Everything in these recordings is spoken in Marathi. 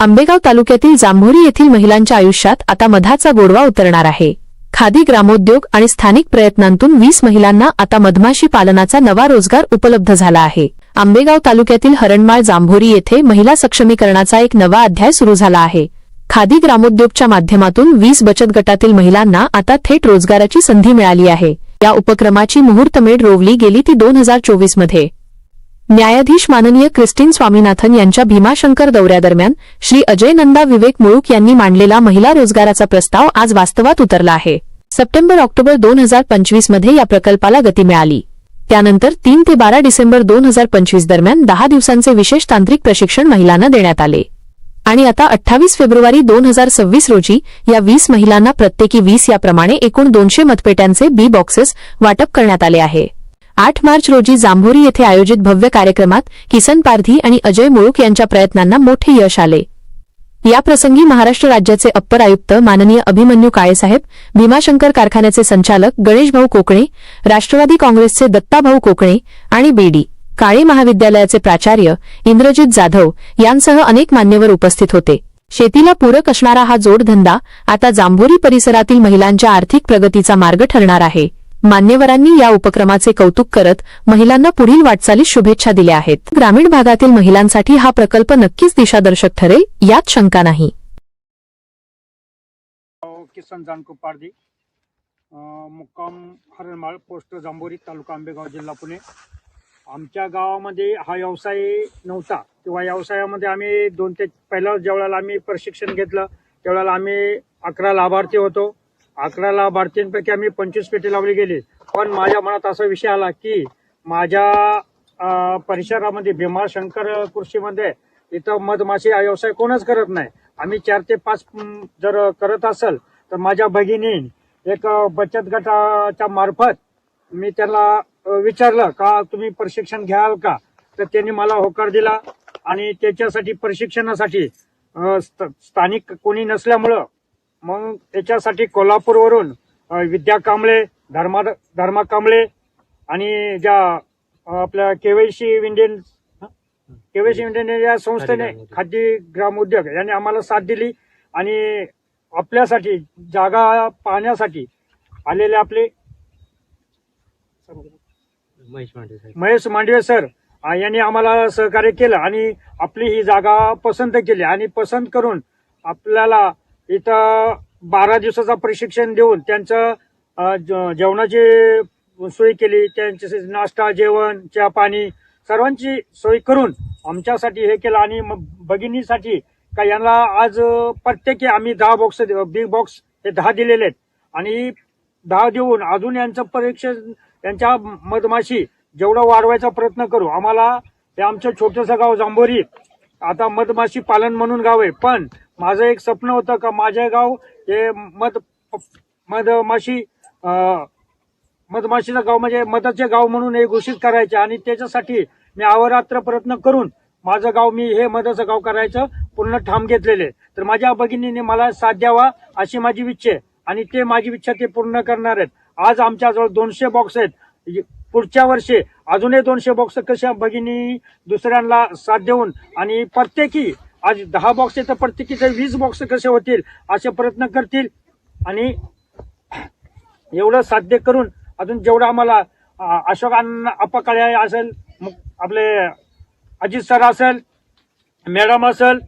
आंबेगाव तालुक्यातील जांभोरी येथील महिलांच्या आयुष्यात आता मधाचा गोडवा उतरणार आहे। खादी ग्रामोद्योग आणि स्थानिक प्रयत्नांतून 20 महिलांना आता मधमाशी पालनाचा नवा रोजगार उपलब्ध झाला आहे। आंबेगाव तालुक्यातील हरणमाळ जांभोरी येथे महिला सक्षमीकरणाचा एक नवा अध्याय सुरू झाला आहे। खादी ग्रामोद्योगच्या माध्यमातून 20 बचत गटातील महिलांना आता थेट रोजगाराची संधी मिळाली आहे। या उपक्रमाची मुहूर्तमेढ रोवली गेली ती 2024 मध्ये। न्यायाधीश माननीय क्रिस्टीन स्वामीनाथन यांच्या भीमाशंकर दौऱ्यादरम्यान श्री अजय नंदा विवेक मुळूक यांनी मांडलेला महिला रोजगाराचा प्रस्ताव आज वास्तवात उतरला आहे। सप्टेंबर-ऑक्टोबर 2025 मध्ये या प्रकल्पाला गती मिळाली। त्यानंतर 3 ते 12 डिसेंबर 2025 दरम्यान 10 दिवसांचे विशेष तांत्रिक प्रशिक्षण महिलांना देण्यात आले आणि आता 28 फेब्रुवारी 2026 रोजी या 20 महिलांना प्रत्येकी 20 याप्रमाणे एकूण 200 मतपेट्यांचे बी बॉक्सेस वाटप करण्यात आले आहे। 8 मार्च रोजी जांभोरी येथे आयोजित भव्य कार्यक्रमात किसन पारधी आणि अजय मुळूक यांच्या प्रयत्नांना मोठे यश आले। याप्रसंगी महाराष्ट्र राज्याचे अप्पर आयुक्त माननीय अभिमन्यू काळेसाहेब, भीमाशंकर कारखान्याचे संचालक गणेशभाऊ कोकणे, राष्ट्रवादी काँग्रेसचे दत्ताभाऊ कोकणे आणि बीडी काळे महाविद्यालयाचे प्राचार्य इंद्रजित जाधव यांसह अनेक मान्यवर उपस्थित होते। शेतीला पूरक असणारा हा जोडधंदा आता जांभोरी परिसरातील महिलांच्या आर्थिक प्रगतीचा मार्ग ठरणार आहे। मान्यवरांनी या उपक्रमाचे कौतुक करत महिलांना पुढील वाटचालीस शुभेच्छा दिल्या आहेत। ग्रामीण भागातील महिलांसाठी हा प्रकल्प नक्कीच दिशादर्शक ठरेल, यात शंका नाही। किसन जानको पारधी, मुक्काम हरणमाळ, पोस्ट जांभोरी, तालुका आंबेगाव, जिल्हा पुणे। आमच्या गावामध्ये हा व्यवसाय नव्हता किंवा व्यवसायामध्ये आम्ही पहिला ज्यावेळेला आम्ही प्रशिक्षण घेतलं त्यावेळेला आम्ही 11 लाभार्थी होतो। 11 लाभार्थींपैकी आम्ही 25 पेटी लावली गेली। पण माझ्या मनात असा विषय आला की माझ्या परिसरामध्ये भीमाशंकर कृषीमध्ये इथं मधमाशी हा व्यवसाय कोणच करत नाही। आम्ही 4 ते 5 जर करत असेल तर माझ्या भगिनी एक बचत गटाच्या मार्फत मी त्याला विचारलं का तुम्ही प्रशिक्षण घ्याल का, तर त्यांनी मला होकार दिला आणि त्याच्यासाठी प्रशिक्षणासाठी स्थानिक कोणी नसल्यामुळं मग त्याच्यासाठी कोल्हापूरवरून विद्या कांबळे, धर्मा कांबळे आणि ज्या आपल्या केवायसी इंडियन या संस्थेने खादी ग्रामोद्योग यांनी आम्हाला साथ दिली आणि आपल्यासाठी जागा पाहण्यासाठी आलेले आपले महेश मांडवे सर यांनी आम्हाला सहकार्य केलं आणि आपली ही जागा पसंत केली आणि पसंत करून आपल्याला इथं 12 दिवसाचं प्रशिक्षण देऊन त्यांचं जेवणाची सोय केली। त्यांचे नाश्ता, जेवण, चहा पाणी सर्वांची सोय करून आमच्यासाठी हे केलं आणि भगिनीसाठी का यांना आज प्रत्येकी आम्ही 10 बॉक्स बिग बॉक्स हे 10 दिलेले आहेत आणि 10 देऊन अजून यांचं परीक्षण यांच्या मधमाशी जेवढं वाढवायचा प्रयत्न करू। आम्हाला हे आमचं छोटंसं गाव जांभोरी आता मधमाशी पालन म्हणून गाव आहे, पण माझं एक स्वप्न होतं का माझे गाव हे मधमाशीचं गाव म्हणजे मधाचे गाव म्हणून हे घोषित करायचे आणि त्याच्यासाठी मी अहोरात्र प्रयत्न करून माझं गाव मी हे मधाचं गाव करायचं पूर्ण ठाम घेतलेले। तर माझ्या भगिनीने मला साथ द्यावा अशी माझी इच्छा आहे आणि ते माझी इच्छा ते पूर्ण करणार आहेत। आज आमच्याजवळ 200 बॉक्स आहेत। पुढच्या वर्षी अजूनही 200 बॉक्स कशा भगिनी दुसऱ्यांना साथ देऊन आणि प्रत्येकी आज 10 बॉक्स आहे तर प्रत्येकीचे 20 बॉक्स कसे होतील असे प्रयत्न करतील आणि एवढं साध्य करून अजून जेवढं आम्हाला अशोक अप्पा काळे असेल, आपले अजित सर असेल, मॅडम असेल,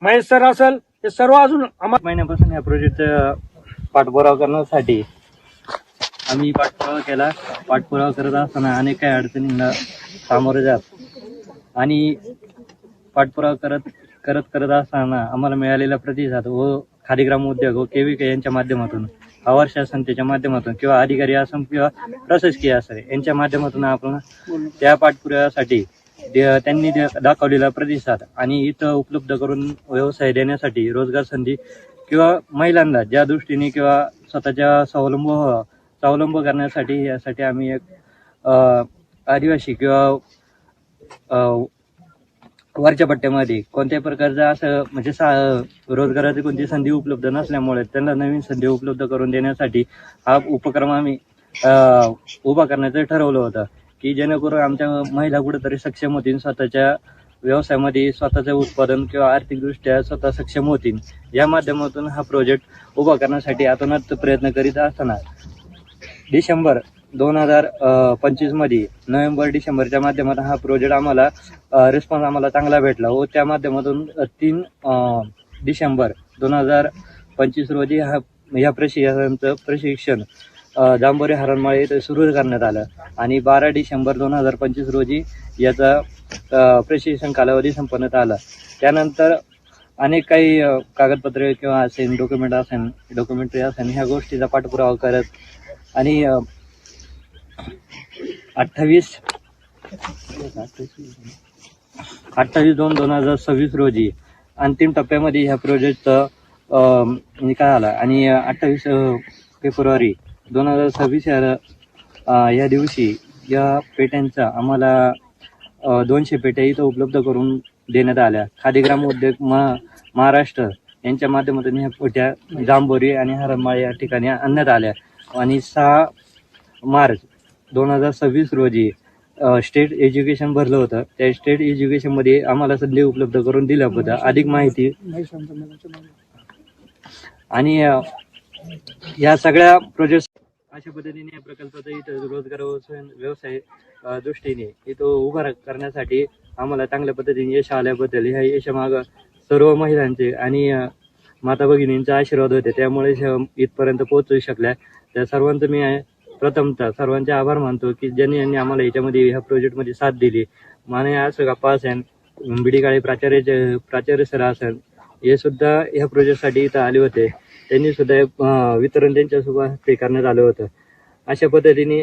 महेश सर असेल, हे सर्व अजून महिन्यापासून या प्रोजेक्टचा पाठपुरावा करण्यासाठी आम्ही पाठपुरावा करत असताना अनेक काही अडचणींना सामोरे जात आणि पाठपुरावा करत असताना आम्हाला मिळालेला प्रतिसाद व खादी ग्रामोद्योग व केव्हीके यांच्या माध्यमातून, आवार शासनाच्या माध्यमातून किंवा अधिकारी असं किंवा प्रशासकीय असं यांच्या माध्यमातून आपण त्या पाठपुराव्यासाठी त्यांनी दाखवलेला प्रतिसाद आणि इथं उपलब्ध करून व्यवसाय देण्यासाठी रोजगार संधी किंवा महिलांना ज्या दृष्टीने किंवा स्वतःच्या स्वावलंब करण्यासाठी यासाठी आम्ही एक आदिवासी किंवा वरच्या पट्ट्यामध्ये कोणत्याही प्रकारचा असं म्हणजे रोजगाराची कोणती संधी उपलब्ध नसल्यामुळे त्यांना नवीन संधी उपलब्ध करून देण्यासाठी हा उपक्रम आम्ही उभा करण्याचं ठरवलं होतं की जेणेकरून आमच्या महिला कुठेतरी सक्षम होतील, स्वतःच्या व्यवसायामध्ये स्वतःचं उत्पादन किंवा आर्थिकदृष्ट्या स्वतः सक्षम होतील या माध्यमातून हा प्रोजेक्ट उभा करण्यासाठी अतोनात प्रयत्न करीत असताना डिसेंबर 2025 मध्ये नोव्हेंबर डिसेंबरच्या माध्यमातून हा प्रोजेक्ट आम्हाला रिस्पॉन्स आम्हाला चांगला भेटला व त्या माध्यमातून 3 डिसेंबर 2025 रोजी ह्या प्रशिक्षण जांभोरी हरणमाळे येथे सुरू करण्यात आलं आणि 12 डिसेंबर 2025 रोजी याचा प्रशिक्षण कालावधी संपन्नात आला. त्यानंतर अनेक काही कागदपत्रे किंवा असेल डॉक्युमेंटरी असेल ह्या गोष्टीचा पाठपुरावा करत आणि 28/2/2026 रोजी अंतिम टप्प्यामध्ये ह्या प्रोजेक्टचा निकाल आला आणि 28 फेब्रुवारी 2026 या दिवशी या पेट्यांचा आम्हाला 200 पेट्या इथं उपलब्ध करून देण्यात आल्या. खादी ग्राम उद्योग महाराष्ट्र यांच्या माध्यमातून ह्या पेट्या जांभोरी आणि हरणमाळे या ठिकाणी आणण्यात आल्या आणि 6 मार्च 2026 रोजी स्टेट एज्युकेशन भरलं होतं. त्या स्टेट एज्युकेशनमध्ये आम्हाला संधी उपलब्ध करून दिल्याबद्दल अधिक माहिती आणि या सगळ्या प्रोजेक्ट अशा पद्धतीने या प्रकल्पाचा इथं रोजगार व्यवसाय दृष्टीने इथं उभा करण्यासाठी आम्हाला चांगल्या पद्धतीने यश आल्याबद्दल ह्या यशामागं सर्व महिलांचे आणि माता भगिनींचा आशीर्वाद होते. त्यामुळे इथपर्यंत पोहोचू शकल्या. त्या सर्वांचं मी प्रथमतः सर्वांचे आभार मानतो की ज्यांनी आम्हाला याच्यामध्ये ह्या प्रोजेक्टमध्ये साथ दिली. माननीय गप्पा असेल, बिडीकाळे प्राचार्य सर असेल, हे सुद्धा ह्या प्रोजेक्टसाठी इथं आले होते. त्यांनी सुद्धा वितरण त्यांच्यासोबत करण्यात आलं होतं. अशा पद्धतीने